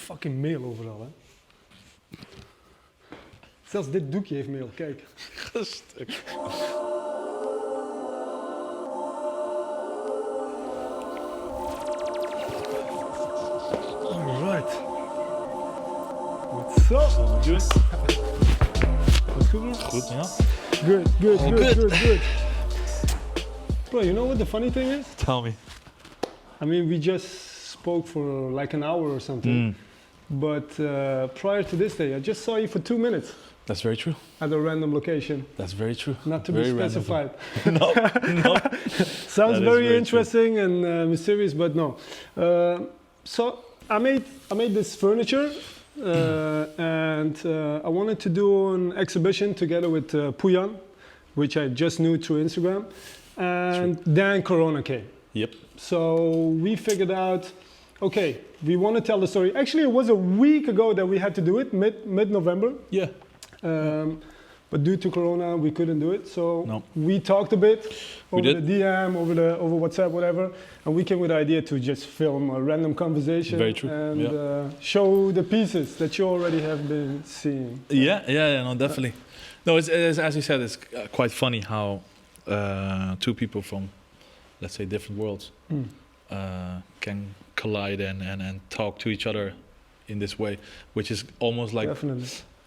fucking mail overal, hè. Zelfs dit doekje heeft mail, kijk. Stuk. Alright. What's up? Good. What's good, bro? Goed, ja. Good. Bro, you know what the funny thing is? Tell me. I mean, we just spoke for like an hour or something. But prior to this day, I just saw you for 2 minutes. That's very true. At a random location. That's very true. Not to very be specified. No. Sounds very very interesting and mysterious, but no. So I made this furniture, and I wanted to do an exhibition together with Poyan, which I just knew through Instagram, and then Corona came. Yep. So we figured out, okay, we want to tell the story. Actually, it was a week ago that we had to do it, mid-November. Yeah. But due to Corona, we couldn't do it. So we talked a bit over the DM, over WhatsApp, whatever, and we came with the idea to just film a random conversation. Very true. And show the pieces that you already have been seeing. Yeah, no, definitely. No, it's as you said, it's quite funny how two people from, let's say, different worlds can collide and talk to each other in this way, which is almost like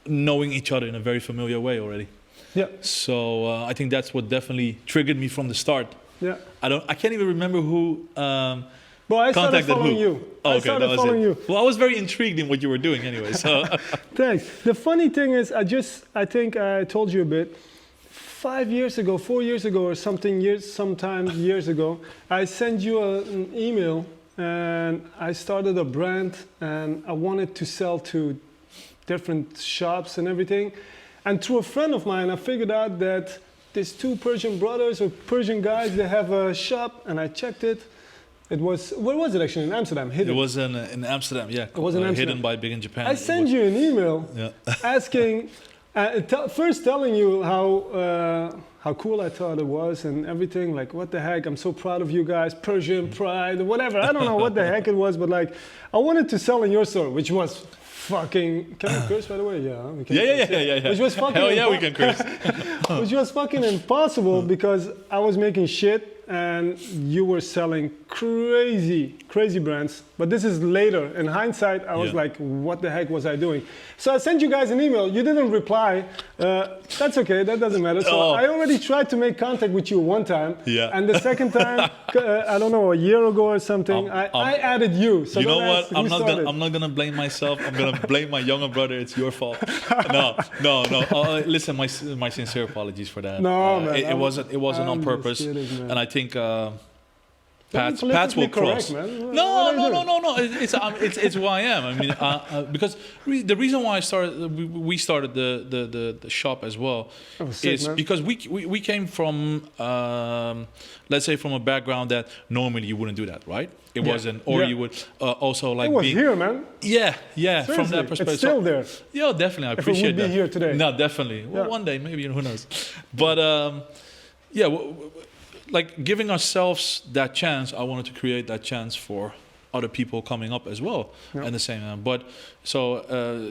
knowing each other in a very familiar way already. Yeah. So I think that's what definitely triggered me from the start. Yeah. I can't even remember who well, I started following you. Oh, okay, I started that was following it. you. Well, I was very intrigued in what you were doing anyway. So thanks. The funny thing is, I think I told you a bit. 5 years ago, 4 years ago, or sometime years ago, I sent you an email, and I started a brand, and I wanted to sell to different shops and everything. And through a friend of mine, I figured out that these two Persian brothers or Persian guys, they have a shop, and I checked it. It was, where was it actually? In Amsterdam, hidden. It was in Amsterdam, yeah. It was in Amsterdam. Hidden by Big in Japan. I sent you an email asking, first telling you how cool I thought it was and everything, like what the heck, I'm so proud of you guys, Persian pride, whatever, I don't know what the heck it was, but like, I wanted to sell in your store, which was fucking, can we curse by the way? Yeah, we can. Yeah. Which was fucking Hell yeah, we can curse. Which was fucking impossible because I was making shit and you were selling crazy brands. But this is later. In hindsight, I was like, what the heck was I doing? So I sent you guys an email. You didn't reply. That's okay. That doesn't matter. So I already tried to make contact with you one time. Yeah. And the second time, I don't know, a year ago or something, I added you. So you know what? I'm not gonna blame myself. I'm gonna blame my younger brother. It's your fault. No. Listen, my sincere apologies for that. No, man. It wasn't on purpose. Kidding, and I think paths will cross. Man. No. It's who I am. I mean, because the reason why we started the shop as well is because we came from let's say from a background that normally you wouldn't do that, right? It wasn't, or you would also like. It was here, man. Yeah. Seriously, from that perspective, it's still there. Yeah, definitely. I appreciate that. If it would be here today. No, definitely. Well, one day, maybe, who knows? But like giving ourselves that chance, I wanted to create that chance for other people coming up as well, and the same. But so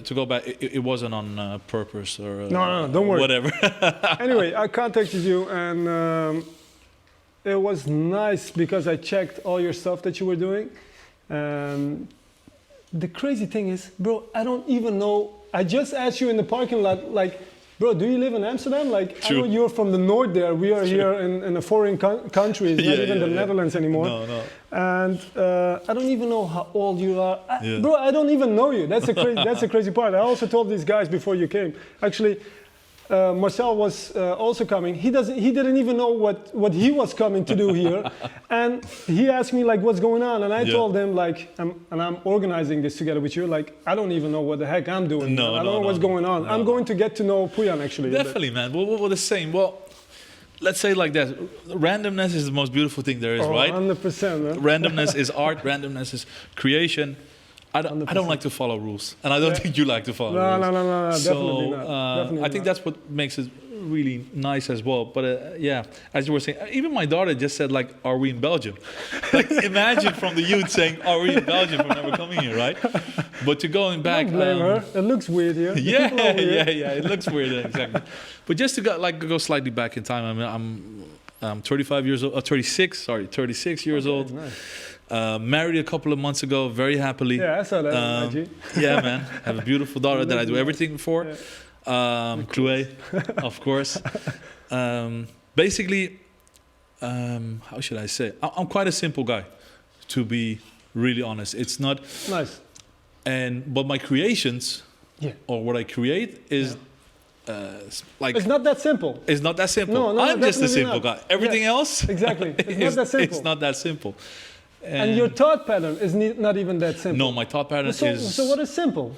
to go back, it wasn't on purpose or no, don't worry. Whatever. Anyway, I contacted you and it was nice because I checked all your stuff that you were doing. The crazy thing is, bro, I don't even know. I just asked you in the parking lot, like, bro, do you live in Amsterdam? Like, I know you're from the north there. We are here in a foreign country. It's not even the Netherlands anymore. No. And I don't even know how old you are. Bro, I don't even know you. That's the crazy part. I also told these guys before you came. Actually, Marcel was also coming. He didn't even know what he was coming to do here. And he asked me like, what's going on? And I told him like, I'm organizing this together with you. Like, I don't even know what the heck I'm doing. I don't know what's going on. I'm going to get to know Poyan actually. Definitely, man. We're the same. Well, let's say it like that. Randomness is the most beautiful thing there is, right? 100%, man. Randomness is art. Randomness is creation. I don't like to follow rules, and I don't think you like to follow rules. No, so, definitely not. I think that's what makes it really nice as well. But yeah, as you were saying, even my daughter just said like, "Are we in Belgium?" Like imagine from the youth saying, "Are we in Belgium?" For never coming here, right? But to going back, Don't blame her. It looks weird here. The people are weird. yeah. It looks weird, exactly. But just to go slightly back in time, I mean, I'm 35 years old, 36. Sorry, 36 years old. Nice. Married a couple of months ago, very happily. Yeah, I saw that on IG. Yeah, man. Have a beautiful daughter that I do everything for. Yeah. Chloe, of course. Basically, how should I say? I'm quite a simple guy, to be really honest. It's not Nice. but my creations, or what I create is like It's not that simple. it's not that simple. No, I'm just a definitely simple not. guy. Everything else, Exactly. It's not that simple. It's not that simple. And your thought pattern is not even that simple. No, my thought pattern is. So what is simple?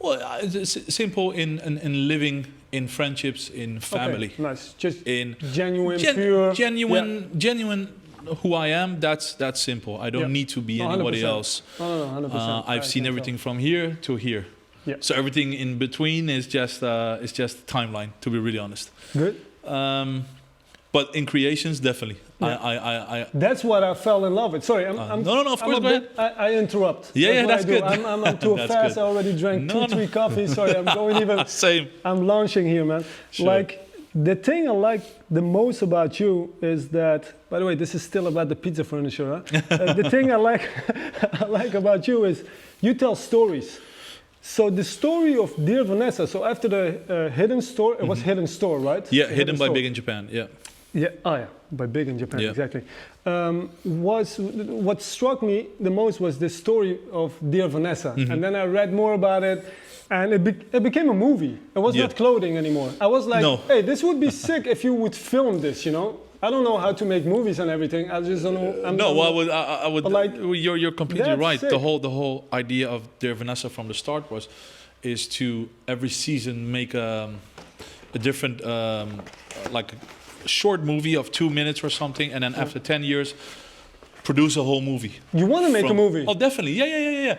Well, it's simple in living, in friendships, in family. Okay, nice. Just In genuine, pure. genuine who I am. That's simple. I don't need to be anybody 100%. else. No, 100%. I've seen everything from here to here. Yeah. So everything in between is just timeline. To be really honest. Good. But in creations, definitely. Yeah. That's what I fell in love with. Sorry, I'm no. Of course, go ahead. I interrupt. Yeah, that's that's what I do. good. I'm too That's fast. good. I already drank No. 3 coffees. Sorry, I'm going even. Same. I'm launching here, man. Sure. Like the thing I like the most about you is that. By the way, this is still about the pizza furniture. Huh? The thing I like about you is you tell stories. So the story of Dear Vanessa. So after the Hidden Store, it was Hidden Store, right? Yeah, The hidden by Store. Big in Japan. Yeah. Yeah, by Big in Japan, Yeah. exactly. What struck me the most was the story of Dear Vanessa, and then I read more about it, and it became a movie. It was not clothing anymore. I was like, hey, this would be sick if you would film this, you know? I don't know how to make movies and everything. I just don't know. I would. like, you're completely that's right. sick. The whole idea of Dear Vanessa from the start is to every season make a different like a short movie of 2 minutes or something, and then after 10 years, produce a whole movie. You want to make a movie? Oh, definitely. Yeah.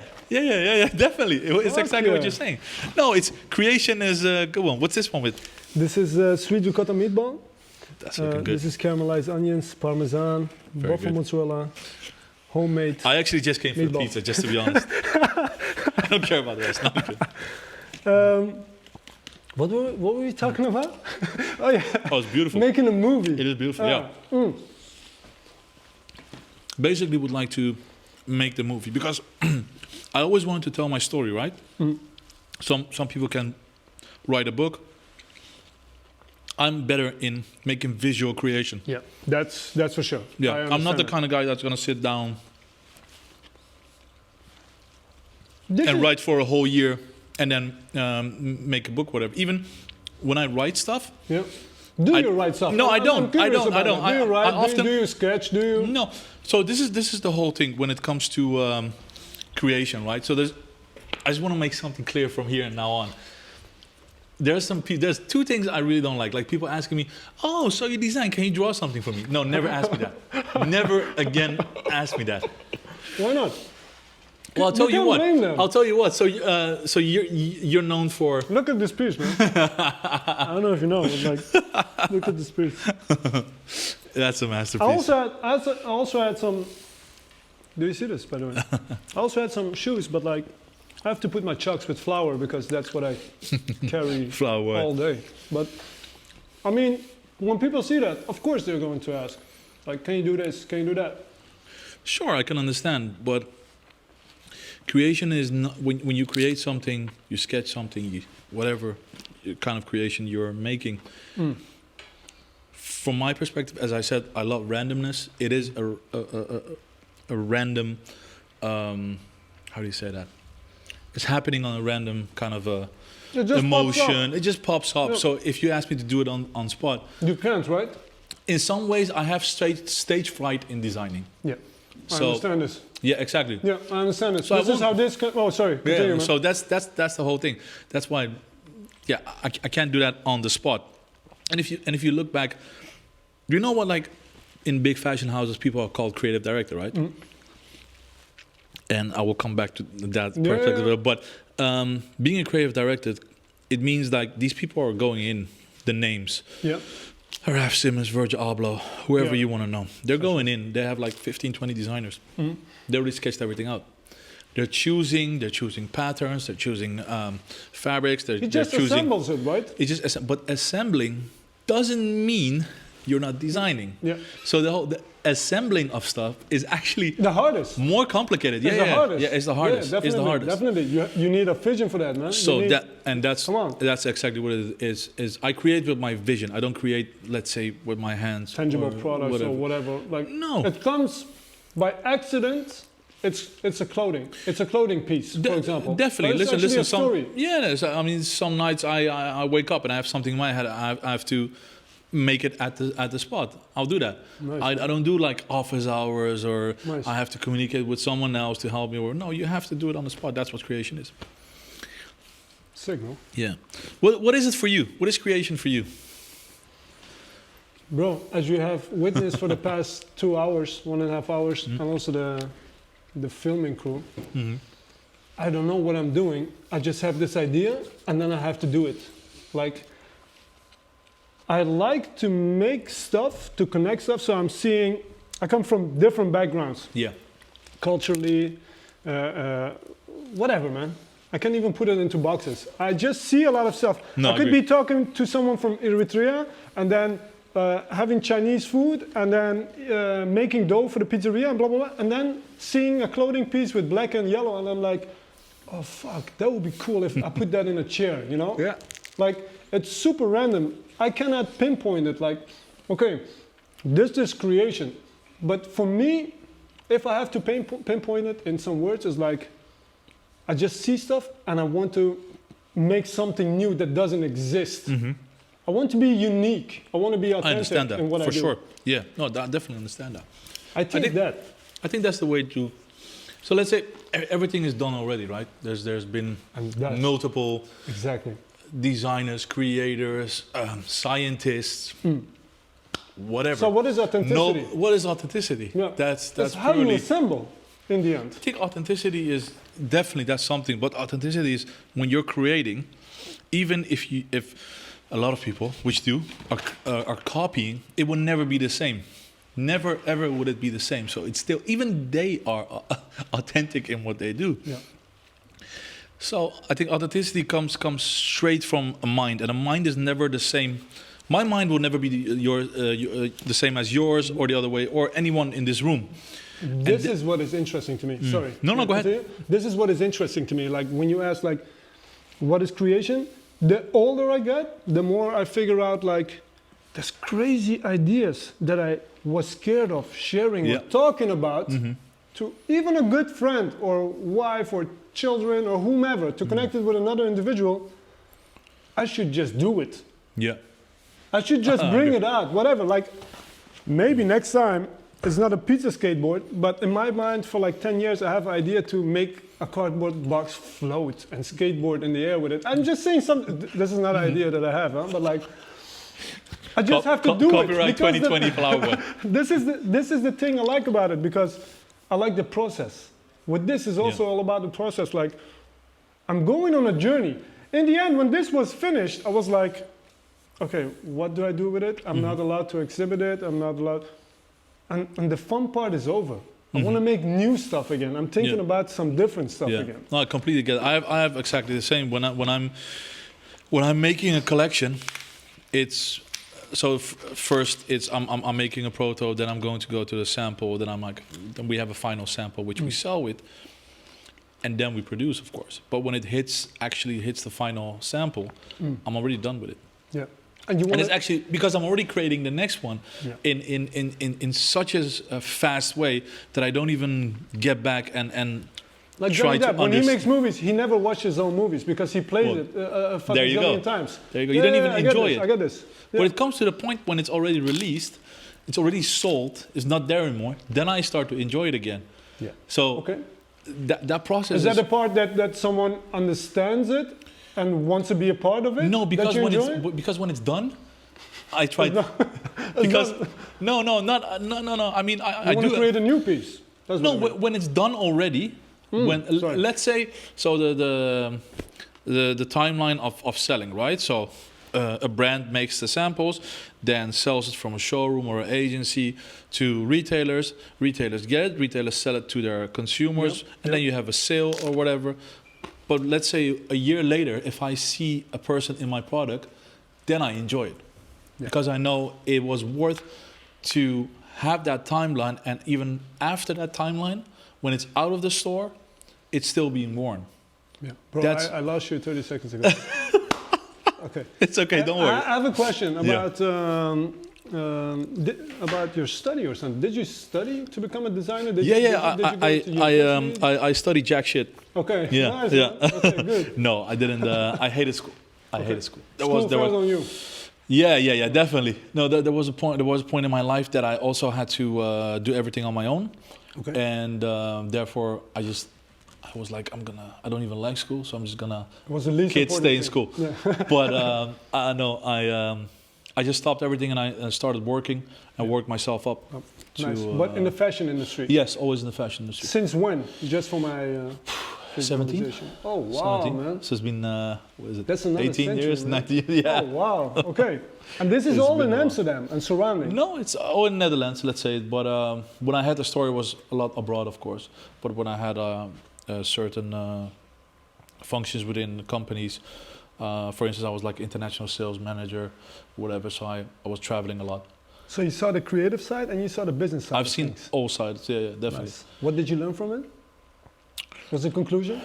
Definitely. It's exactly what you're saying. No, it's creation is a good one. What's this one with? This is sweet ricotta meatball. That's looking good. This is caramelized onions, parmesan, Very buffalo good. mozzarella, homemade. I actually just came for the Meatball. pizza, just to be honest. I don't care about the rest. No, I'm kidding. What were we talking about? Oh yeah, Oh, it's beautiful. making a movie. It is beautiful, yeah. Basically would like to make the movie because I always wanted to tell my story, right? Some people can write a book. I'm better in making visual creation. Yeah, that's for sure. I Yeah, I'm not the understand kind of guy that's gonna sit down that. and write for a whole year and then make a book, whatever. Even when I write stuff, Yeah. Do you write stuff? No, I I'm don't. curious I don't. about it. Do you write? I often- do you sketch? Do you? no. So this is the whole thing when it comes to creation, right? So I just want to make something clear from here and now on. There's 2 things I really don't like. Like people asking me, "Oh, so you design? Can you draw something for me?" No, never ask me that. Never again ask me that. Why not? Well, I'll tell you can't what. blame them. I'll tell you what. So you're known for. Look at this piece, man. I don't know if you know, but like, look at this piece. That's a masterpiece. I also had some. Do you see this, by the way? I also had some shoes, but like, I have to put my chucks with flour because that's what I carry Flour. all day. But I mean, when people see that, of course they're going to ask, like, can you do this? Can you do that? Sure, I can understand, but creation is not when you create something, you sketch something, whatever kind of creation you're making. From my perspective, as I said, I love randomness. It is a random. How do you say that? It's happening on a random kind of a It just emotion. It just pops up. Yeah. So if you ask me to do it on spot, You can't, right? in some ways I have stage fright in designing. Yeah. I So- understand this. Yeah, exactly. Yeah, I understand it. So So I this is won't- how this. Oh, sorry. Continue, Yeah, man. so that's the whole thing. That's why, yeah, I can't do that on the spot. And if you look back, you know what, like in big fashion houses, people are called creative director, right? And I will come back to that perspective. Yeah. But being a creative director, it means like these people are going in the names. Yeah. Raf Simons, Virgil Abloh, whoever Yeah. you want to know. They're going in. They have like 15, 20 designers. Mhm. They already sketched everything out. They're choosing patterns. They're choosing fabrics. He They're just choosing. assembles it, right? It's just, but assembling doesn't mean you're not designing. Yeah. So the assembling of stuff is actually The hardest. more complicated. It's the hardest. Yeah, it's the hardest. Yeah, It's the hardest. Definitely. You need a vision for that, man. So You need- Come on. that's exactly what it is I create with my vision. I don't create, let's say, with my hands. tangible or products or whatever. Like No. it comes by accident. It's a clothing. It's a clothing piece, for example. Definitely. But it's Listen. actually a Some. story. Yeah. I mean, some nights I wake up and I have something in my head. I have to make it at the spot. I'll do that. Nice. I don't do like office hours or Nice. I have to communicate with someone else to help me. Or no, you have to do it on the spot. That's what creation is. Signal. Yeah. What is it for you? What is creation for you? Bro, as you have witnessed for the past 2 hours, 1.5 hours, and also the filming crew, Mm-hmm. I don't know what I'm doing. I just have this idea, and then I have to do it. Like, I like to make stuff, to connect stuff. So I'm seeing, I come from different backgrounds, Yeah. culturally, whatever, man. I can't even put it into boxes. I just see a lot of stuff. No, I could agree. be talking to someone from Eritrea, and then having Chinese food, and then making dough for the pizzeria, and blah, blah, blah. And then seeing a clothing piece with black and yellow, and I'm like, oh, fuck, that would be cool if I put that in a chair, you know? Yeah. Like, it's super random. I cannot pinpoint it. Like, okay, this is creation. But for me, if I have to pinpoint it in some words, it's like, I just see stuff and I want to make something new that doesn't exist. Mm-hmm. I want to be unique. I want to be I authentic understand that in what I for do. sure. Yeah. No, I definitely understand that. I think that. I think that's the way to. So let's say everything is done already, right? There's been And that's- multiple Exactly. designers, creators, scientists, whatever. So what is authenticity? What is authenticity? Yeah. That's That's how you purely. assemble in the end. I think authenticity is definitely that's something. But authenticity is when you're creating, even if a lot of people, which do, are copying, it will never be the same. Never ever would it be the same. So it's still even they are authentic in what they do. Yeah. So I think authenticity comes straight from a mind, and a mind is never the same. My mind will never be the same as yours, or the other way, or anyone in this room. This is what is interesting to me. Sorry. No, go ahead. Continue? This is what is interesting to me. Like when you ask, like, what is creation? The older I get, the more I figure out, like, there's crazy ideas that I was scared of sharing Yeah. or talking about to even a good friend or wife or children or whomever to connect it with another individual. I should just do it. Yeah. I should just bring it out, whatever. Like, maybe next time it's not a pizza skateboard, but in my mind, for like 10 years, I have an idea to make a cardboard box float and skateboard in the air with it. I'm just saying something. This is not an idea that I have, huh? But like, I just have to do it. Copyright because 2020 flower one. this is the thing I like about it, because I like the process. With this is also all about the process. Like, I'm going on a journey. In the end, when this was finished, I was like, okay, what do I do with it? I'm not allowed to exhibit it. I'm not allowed. And the fun part is over. I want to make new stuff again. I'm thinking Yeah. about some different stuff again. No, I completely get it. I have exactly the same. When I'm making a collection, it's so first it's I'm making a proto, then I'm going to go to the sample, then we have a final sample which we sell with, and then we produce, of course. But when it actually hits the final sample, I'm already done with it. Yeah. And you And want it's actually because I'm already creating the next one Yeah. in such a fast way that I don't even get back and like try Johnny to Depp, when he understand. makes movies, he never watches his own movies because he plays Well, it a fucking there you zillion go. times. There you go. You don't even enjoy it. I get this. But it comes to the point when it's already released, it's already sold, it's not there anymore. Then I start to enjoy it again. Yeah. So Okay. that process Is that the part that someone understands it and wants to be a part of it? no, that because you when enjoy? because when it's done, I try because no. I mean I You want do to create a new piece. That's no what I mean. when it's done already. When sorry. let's say so the timeline of selling, right? So a brand makes the samples, then sells it from a showroom or an agency to retailers. Retailers get it, retailers sell it to their consumers, and then you have a sale or whatever. But let's say a year later, if I see a person in my product, then I enjoy it. Because I know it was worth to have that timeline, and even after that timeline, when it's out of the store, it's still being worn. Yeah, bro, I lost you 30 seconds ago. Okay. It's okay, don't worry. I have a question about your study or something. Did you study to become a designer? I studied jack shit. Okay. Yeah, nice, yeah. Okay, good. No, I didn't. I hated school. I hated school. School froze on you. Yeah, definitely. No, there was a point. There was a point in my life that I also had to do everything on my own, and therefore I was like, I don't even like school, so I'm just gonna kids stay in school. Yeah. But I just stopped everything and I started working and worked myself up. Oh, nice. But in the fashion industry? Yes, always in the fashion industry. Since when? Just for my 17. Oh wow, 17. man! So it's been what is it? That's another 18 century, years, man. 19 years. Yeah. Oh wow. Okay. And this is all in Amsterdam and surrounding? No, it's all in Netherlands, let's say. But when I had the store, it was a lot abroad, of course. But when I had certain functions within companies, for instance, I was like international sales manager, whatever. So I was traveling a lot. So you saw the creative side and you saw the business side. I've seen all sides. Yeah, definitely. Nice. What did you learn from it? What's the conclusion?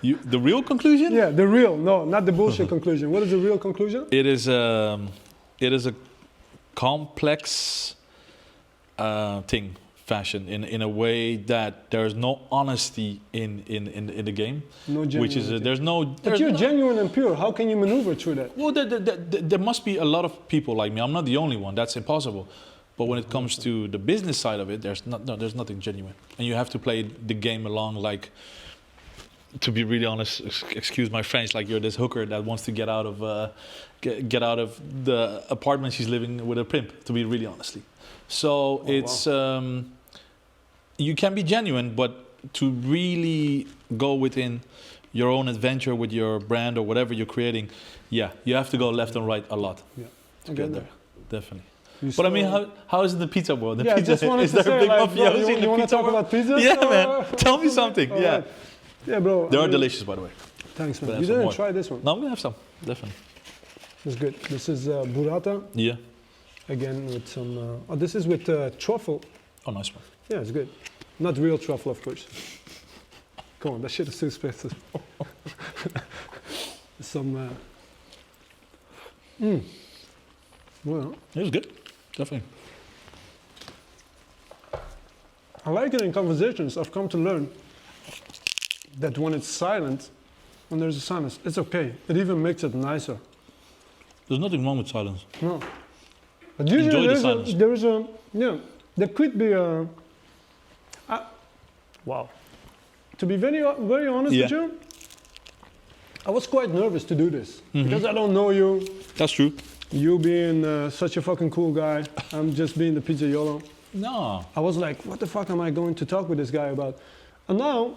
The real conclusion? Yeah, the real. No, not the bullshit conclusion. What is the real conclusion? It is a complex thing, fashion, in a way that there's no honesty in the game. No genuinity. Which is But you're genuine and pure. How can you maneuver through that? Well, there must be a lot of people like me. I'm not the only one. That's impossible. But when it comes to the business side of it, there's nothing genuine, and you have to play the game along. Like, to be really honest, excuse my French, like you're this hooker that wants to get out of the apartment she's living with a pimp. To be really honestly, so you can be genuine, but to really go within your own adventure with your brand or whatever you're creating, you have to go left and right a lot to get there. Definitely. But I mean, how is it in the pizza world? The pizza, just wanted is to there a say, big like, bro, mafiosi in the you want to pizza talk world? about pizza? Yeah, man. Tell me something. All Yeah. right. Yeah, bro. They are delicious, by the way. Thanks, man. You didn't try this one. No, I'm gonna have some. Definitely. It's good. This is burrata. Yeah. Again with some. This is with truffle. Oh, nice one. Yeah, it's good. Not real truffle, of course. Come on, that shit is too expensive. Some. Well, it was good. Definitely. I like it in conversations. I've come to learn that when it's silent, when there's a silence, it's okay. It even makes it nicer. There's nothing wrong with silence. No. But usually enjoy the silence. There could be a. Wow. To be very honest with you, I was quite nervous to do this because I don't know you. That's true. You being such a fucking cool guy, I'm just being the pizzaiolo. No. I was like, what the fuck am I going to talk with this guy about? And now,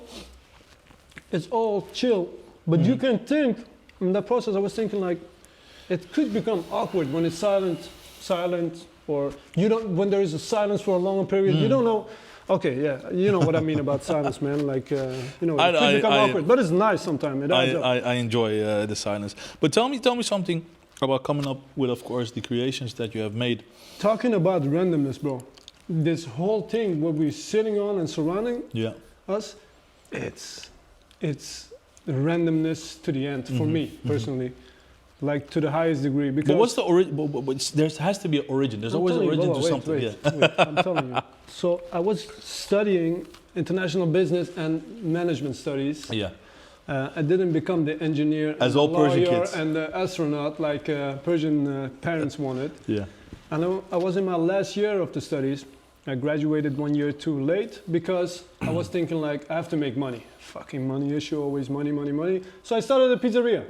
it's all chill. But you can think, in that process I was thinking like, it could become awkward when it's silent, or when there is a silence for a longer period, you don't know. Okay, yeah, you know what I mean about silence, man. Like, it could become awkward, but it's nice sometimes. I enjoy the silence. But tell me something about coming up with, of course, the creations that you have made. Talking about randomness, bro. This whole thing, what we're sitting on and surrounding us, it's randomness to the end for me personally, like to the highest degree. Because but what's the origin? There has to be an origin. There's always an origin to something. Wait, I'm telling you. So I was studying international business and management studies. Yeah. I didn't become the engineer, as all Persian kids, and the astronaut like Persian parents wanted. Yeah. And I was in my last year of the studies. I graduated 1 year too late because I was thinking like, I have to make money. Fucking money issue, always money, money, money. So I started a pizzeria.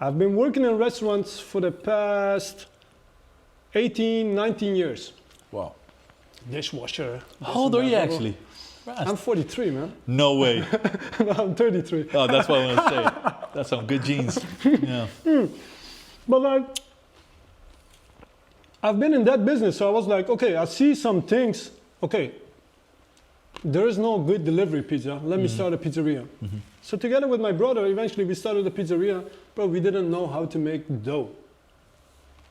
I've been working in restaurants for the past 18, 19 years. Wow. Dishwasher. How old are you actually? I'm 43, man. No way. No, I'm 33. Oh, that's what I want to say. That's some good genes. Yeah. But like, I've been in that business, so I was like, okay, I see some things. Okay, there is no good delivery pizza. Let me start a pizzeria. So together with my brother, eventually we started a pizzeria. Bro, we didn't know how to make dough.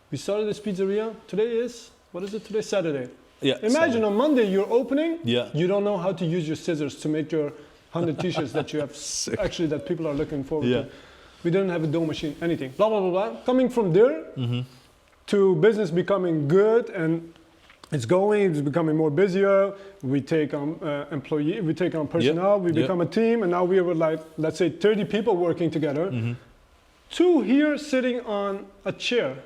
We started this pizzeria. Today is, what is it today? Saturday. Yeah. Imagine on Monday you're opening. Yeah. You don't know how to use your scissors to make your 100 t-shirts that you have, actually that people are looking forward to. We didn't have a dough machine, anything. Blah, blah, blah, blah. Coming from there to business becoming good and it's becoming more busier. We take on we take on personnel, we become a team, and now we were like, let's say 30 people working together. Two here sitting on a chair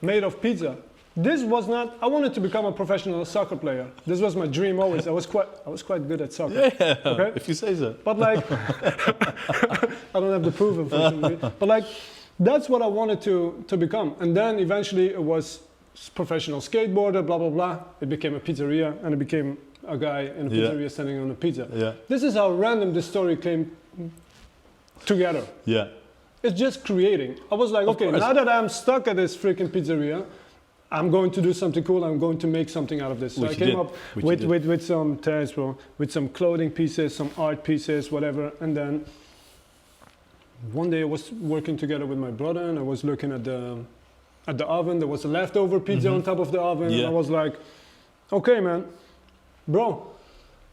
made of pizza. This was not, I wanted to become a professional soccer player. This was my dream always. I was quite good at soccer. Yeah, okay? If you say so. But like, I don't have the proof, unfortunately. But like, that's what I wanted to become. And then eventually it was professional skateboarder, blah, blah, blah. It became a pizzeria, and it became a guy in a pizzeria standing on a pizza. This is how random this story came together. It's just creating. I was like, okay, now that I'm stuck at this freaking pizzeria, I'm going to do something cool. I'm going to make something out of this. So I came up with some tags, bro, with some clothing pieces, some art pieces, whatever. And then one day I was working together with my brother, and I was looking at the oven. There was a leftover pizza on top of the oven. And I was like, okay, man, bro,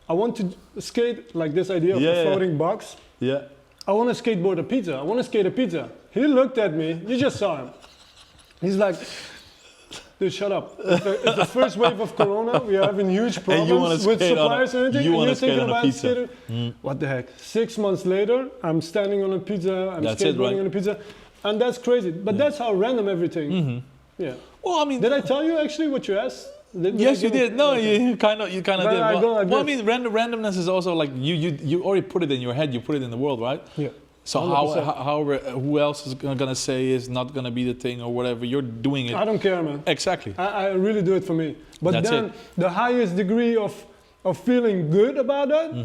I want to skate like this idea of a floating box. I want to skateboard a pizza. I want to skate a pizza. He looked at me. You just saw him. He's like, dude, shut up. It's the first wave of Corona. We are having huge problems with suppliers and everything. And you're thinking about skating. What the heck? 6 months later, I'm standing on a pizza. I'm skateboarding on a pizza. And that's crazy. But that's how random everything. Yeah. Well, I mean, did I tell you actually what you asked? Yes, you did. No, you kind of did. Well, I mean, randomness is also like you already put it in your head. You put it in the world, right? Yeah. So who else is gonna say is not gonna be the thing or whatever? You're doing it. I don't care, man. Exactly. I really do it for me. But That's then it. the highest degree of feeling good about that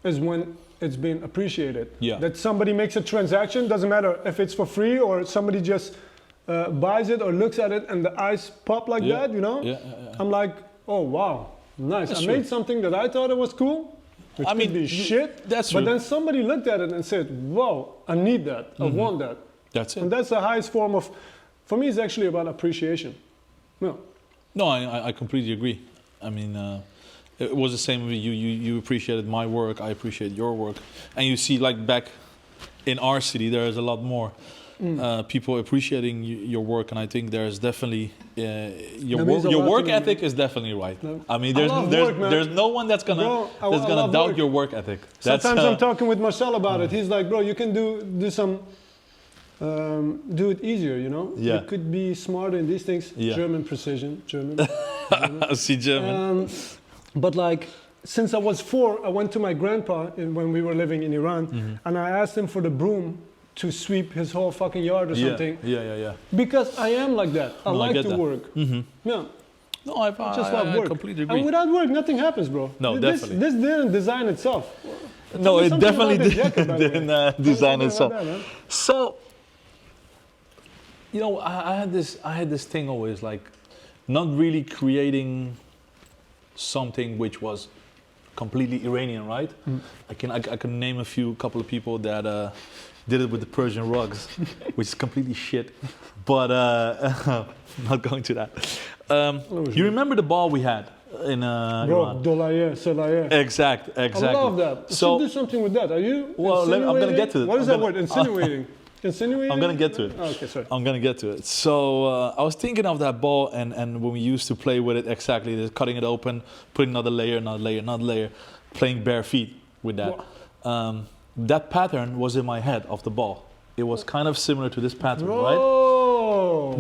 is when it's been appreciated. That somebody makes a transaction, doesn't matter if it's for free or somebody just buys it or looks at it and the eyes pop like that, you know? I'm like, oh wow, nice. That's I true. made something that I thought it was cool. Which could be shit. That's true. But then somebody looked at it and said, wow, I need that. I want that. That's it. And that's the highest form of, for me, it's actually about appreciation. No. No, I completely agree. I mean, it was the same with you. You appreciated my work. I appreciate your work. And you see, like back in our city, there is a lot more people appreciating your work. And I think there's definitely your work ethic is definitely right. No. I mean, there's no one that's gonna doubt your work ethic. Sometimes I'm talking with Marcel about it. He's like, bro, you can do some. Do it easier, you know? You could be smarter in these things. German precision, German. See German. But like, since I was 4, I went to my grandpa when we were living in Iran, and I asked him for the broom to sweep his whole fucking yard or something. Yeah. Because I am like that. I like to work. Yeah. No, I just love work. Completely agree. And without work, nothing happens, bro. No, definitely. This didn't design itself. No, it definitely didn't design itself. So, you know, I had this thing always, like, not really creating something which was completely Iranian, right? I can name a couple of people that did it with the Persian rugs, which is completely shit. But I'm not going to that. You remember the ball we had in Iran? Dolaye, Selaye. Exactly. I love that. So do something with that. Are you? Well, I'm going to get to it. What is that word? Insinuating. Insinuating? I'm going to get to it. Oh, okay, sorry. I'm going to get to it. So I was thinking of that ball, and when we used to play with it, exactly, just cutting it open, putting another layer, playing bare feet with that. That pattern was in my head of the ball. It was kind of similar to this pattern, right? Oh,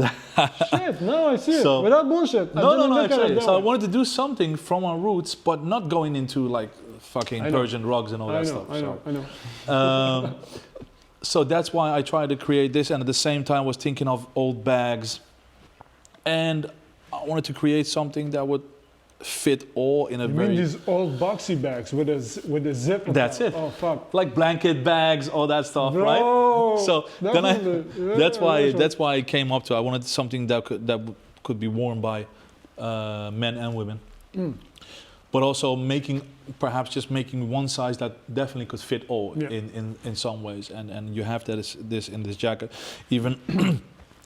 shit, now I see it. Without bullshit. No, actually. So I wanted to do something from our roots, but not going into like fucking Persian rugs and all that stuff. I know. So that's why I tried to create this, and at the same time was thinking of old bags. And I wanted to create something that would fit all in a You very... mean these old boxy bags with a zip? That's it. Oh fuck. Like blanket bags, all that stuff, Bro, right? So then definitely. that's why I came up to. I wanted something that could be worn by men and women, but also perhaps just making one size that definitely could fit all in some ways. And you have this in this jacket. Even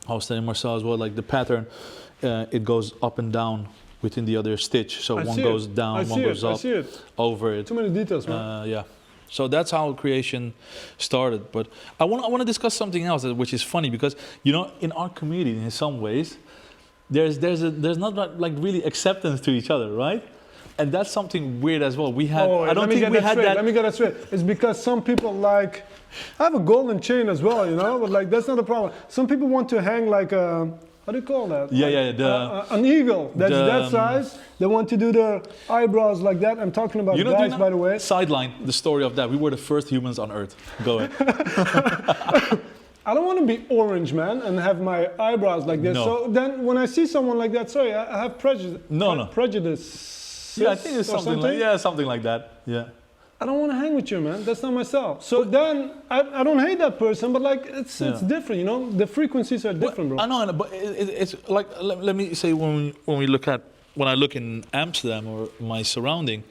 I was telling Marcel as well, like the pattern, it goes up and down within the other stitch. So one goes down, one goes up, over it. Too many details, man. Yeah. So that's how creation started. But I want to discuss something else, which is funny because in our community, in some ways, there's not like really acceptance to each other, right? And that's something weird as well. We had I don't think we had that. Let me get that straight. It's because some people like. I have a golden chain as well, but like that's not a problem. Some people want to hang like a. How do you call that? An eagle that's that size. They want to do their eyebrows like that. I'm talking about guys, by the way. Sideline the story of that. We were the first humans on Earth. Go ahead. I don't want to be orange, man, and have my eyebrows like this. No. So then when I see someone like that, sorry, I have prejudice. No. Prejudice. Yeah, I think it's something like that. Yeah. I don't want to hang with you, man. That's not myself. So then I don't hate that person, but like it's different, The frequencies are different, bro. I know, but it's like let me say when I look in Amsterdam or my surrounding,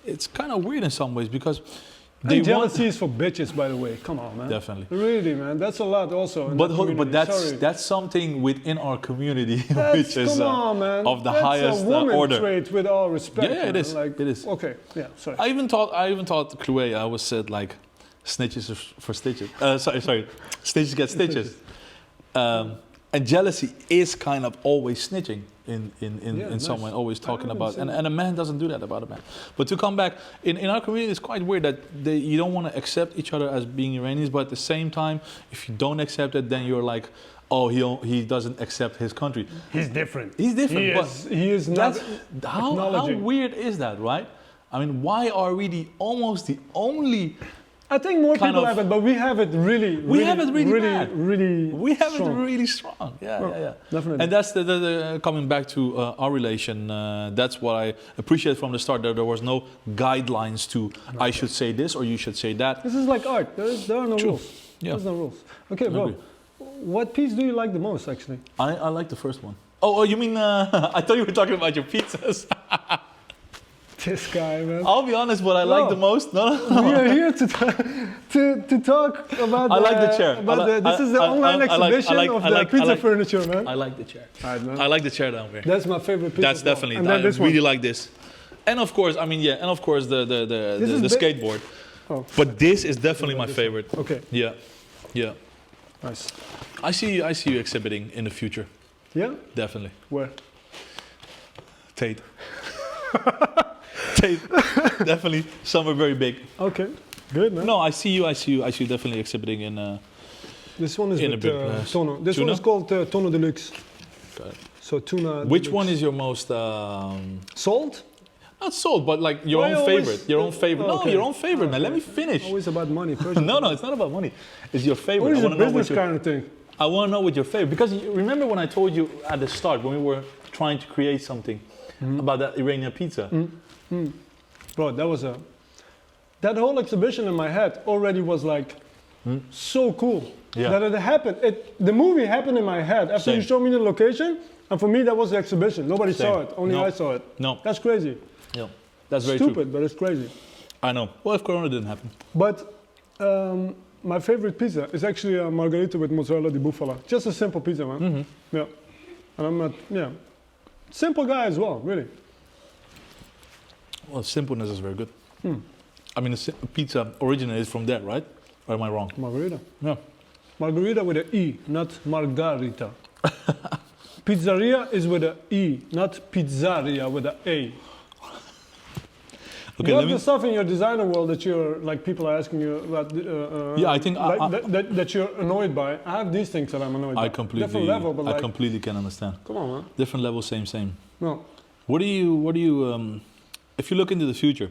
it's kind of weird in some ways because jealousy is for bitches, by the way. Come on, man. Definitely. Really, man. That's a lot also. But that's something within our community which is of the highest order. That's a woman trait, with all respect. Yeah, it is. Like, it is. Okay. Yeah. Sorry. I even taught Chloe. I always said like, snitches for stitches. Sorry, snitches get stitches. And jealousy is kind of always snitching in some way, always talking about, and a man doesn't do that about a man. But to come back, in our community, it's quite weird that you don't want to accept each other as being Iranians, but at the same time, if you don't accept it, then you're like, oh, he doesn't accept his country. He's different. He's different. He is not. How weird is that, right? I mean, why are we almost the only? I think more people have it, but we have it really strong. Yeah. Definitely. And that's the coming back to our relation. That's what I appreciate from the start. There was no guidelines to I should say this or you should say that. This is like art. There are no rules. Yeah. There's no rules. Okay, bro. What piece do you like the most, actually? I like the first one. Oh, you mean? I thought you were talking about your pizzas. This guy, man. I'll be honest, what I like the most. No. We are here to talk about. I like the chair. This is the online exhibition of the pizza furniture, man. I like the chair. All right, man. I like the chair down there. That's my favorite piece. That's definitely. And then this really one. like this. And of course, the skateboard. Oh. But this is definitely my favorite. Okay. Yeah. Nice. I see you exhibiting in the future. Yeah. Definitely. Where? Tate. Definitely somewhere very big. Okay, good, man. No, I see you definitely exhibiting in. This one is in with a big Tono. This tuna? one is called Tono Deluxe. Got it. So tuna. Which deluxe. one is your most? Sold? Not sold, but like your own favorite. Your own favorite. Okay. No, your own favorite, man. Let me finish. Always about money. No, it's not about money. It's your favorite. Or is I it want to know business what kind of thing? I want to know what your favorite. Because remember when I told you at the start when we were trying to create something about that Iranian pizza. Bro, that whole exhibition in my head already was like so cool that it happened. The movie happened in my head after you showed me the location, and for me that was the exhibition. Nobody saw it, only I saw it. No, that's crazy. Yeah, that's very stupid, but it's crazy. I know. Well, if Corona didn't happen. But my favorite pizza is actually a margherita with mozzarella di bufala. Just a simple pizza, man. Yeah, and I'm not. Yeah, simple guy as well, really. Well, simpleness is very good. I mean, pizza originated from there, right? Or am I wrong? Margherita. Yeah. Margherita with an E, not margarita. Pizzeria is with an E, not pizzeria with an A. Okay, you have the stuff in your designer world that you're like people are asking you about. I think that you're annoyed by. I have these things that I'm annoyed by. Different level, but I completely can understand. Come on, man. Different level, same. No. What do you? If you look into the future,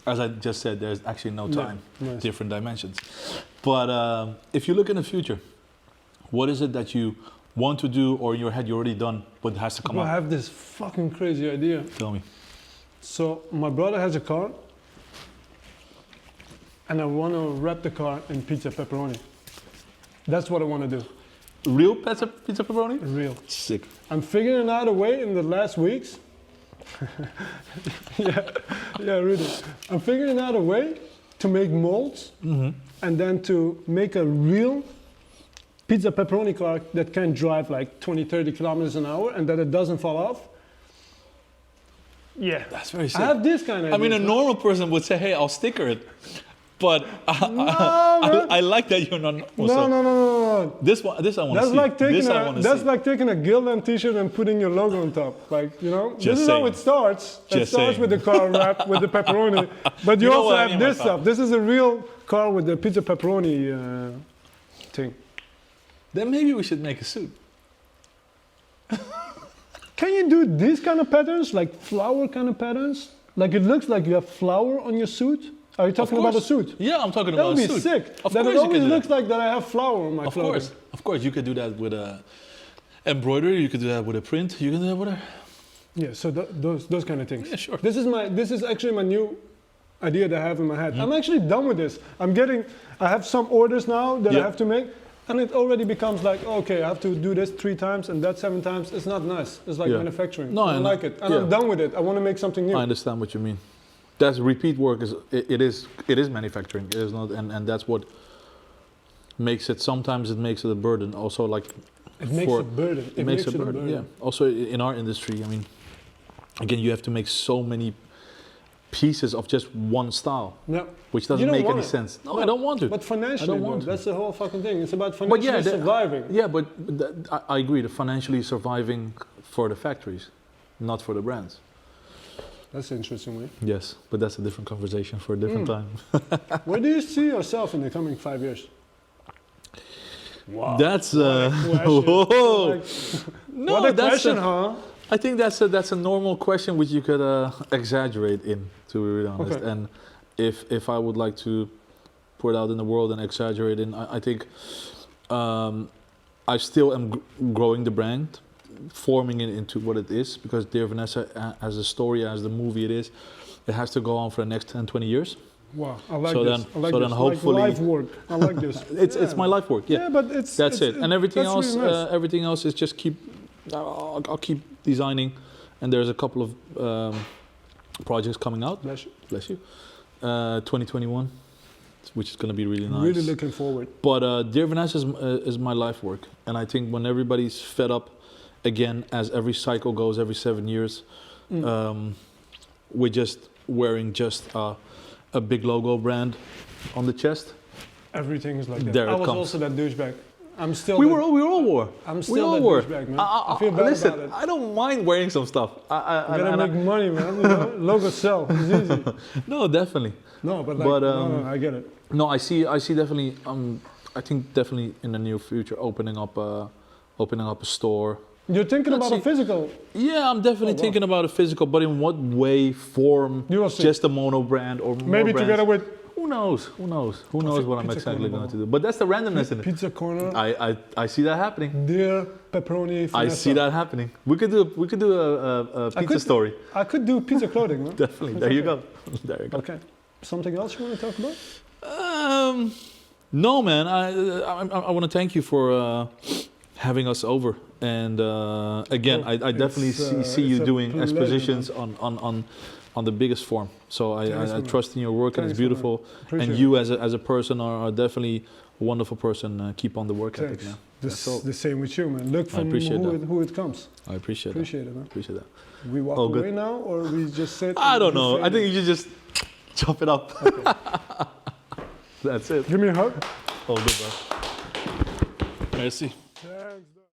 as I just said, there's actually no time, different dimensions. But if you look in the future, what is it that you want to do, or in your head you already done, but has to come I out? have this fucking crazy idea. Tell me. So my brother has a car, and I want to wrap the car in pizza pepperoni. That's what I want to do. Real pizza pepperoni? Real. Sick. I'm figuring out a way in the last weeks. yeah, really. I'm figuring out a way to make molds and then to make a real pizza pepperoni car that can drive like 20, 30 kilometers an hour and that it doesn't fall off. Yeah. That's very sick. I have this kind of I mean, a ideas, normal person would say, hey, I'll sticker it. But I like that you're not normal. No. This I want to see. That's like taking a Gildan t-shirt and putting your logo on top. Like, you know, Just this is saying. how it starts. It Just starts saying. with the car wrap with the pepperoni. But you know also what I have mean this by stuff. This is a real car with the pizza pepperoni thing. Then maybe we should make a suit. Can you do these kind of patterns, like flower kind of patterns? Like it looks like you have flower on your suit? Are you talking about a suit? Yeah, I'm talking That about would a be suit. sick. Of Then course it you always can do looks like that I have flower on my clothing. Of course, you could do that with a embroidery. You could do that with a print. You can do that with a. Yeah, so those kind of things. Yeah, sure. This is actually my new idea that I have in my head. I'm actually done with this. I have some orders now that I have to make, and it already becomes like, okay, I have to do this 3 times and that 7 times. It's not nice. It's like manufacturing. No, I don't like it, and I'm done with it. I want to make something new. I understand what you mean. That's repeat work. It is manufacturing. It is not, and that's what makes it. Sometimes it makes it a burden. Also, like it makes it a burden. It makes it a burden. Yeah. Also, in our industry, I mean, again, you have to make so many pieces of just one style, which doesn't make any sense. No, I don't want to. But financially, that's the whole fucking thing. It's about financially surviving. Yeah, but I agree. The financially surviving for the factories, not for the brands. That's an interesting way. Yes, but that's a different conversation for a different time. Where do you see yourself in the coming 5 years? Wow. That's whoa. Like, no, what a that's question, huh? I think that's a normal question which you could exaggerate in, to be really honest. Okay. And if I would like to put it out in the world and exaggerate in, I think I still am growing the brand, forming it into what it is, because Dear Vanessa, as a story, as the movie it has to go on for the next 10, 20 years. Wow, I like so this. Then, I like so this. then hopefully, like life work. I like this. it's my life work. Yeah, but that's it. And everything else, really nice. everything else is just keep. I'll keep designing, and there's a couple of projects coming out. Bless you. 2021, which is going to be really nice. Really looking forward. But Dear Vanessa is my life work, and I think when everybody's fed up, again, as every cycle goes, every 7 years, we're just wearing just a big logo brand on the chest. Everything is like that. There I it was comes. also that douchebag. I'm still. We all wore. I'm still that douchebag, man. I feel bad listen, about it. I don't mind wearing some stuff. I gotta make money, man. You know? Logo sell. It's easy. No, definitely. No, but like, no, I get it. No, I see definitely. I think definitely in the near future, opening up a store. You're thinking about a physical? Yeah, I'm definitely thinking about a physical, but in what way, form, just a mono brand or more maybe brands. Together with. Who knows what I'm exactly going to do? But that's the randomness in it. Pizza corner. I see that happening. Dear pepperoni. I see that happening. We could do a pizza story. I could do pizza clothing. No? Definitely. There you go. There you go. Okay. Something else you want to talk about? No, man. I want to thank you for having us over. And again, I definitely see you doing expositions on the biggest form. So I trust in your work, and it's beautiful. And you as a person are definitely a wonderful person. Keep on the work ethic, man. The same with you, man. Look from who it comes. I appreciate it, man. Appreciate that. We walk away now, or we just sit? I don't know. I think you should just chop it up. Okay. That's it. Give me a hug. All good, bro. Merci.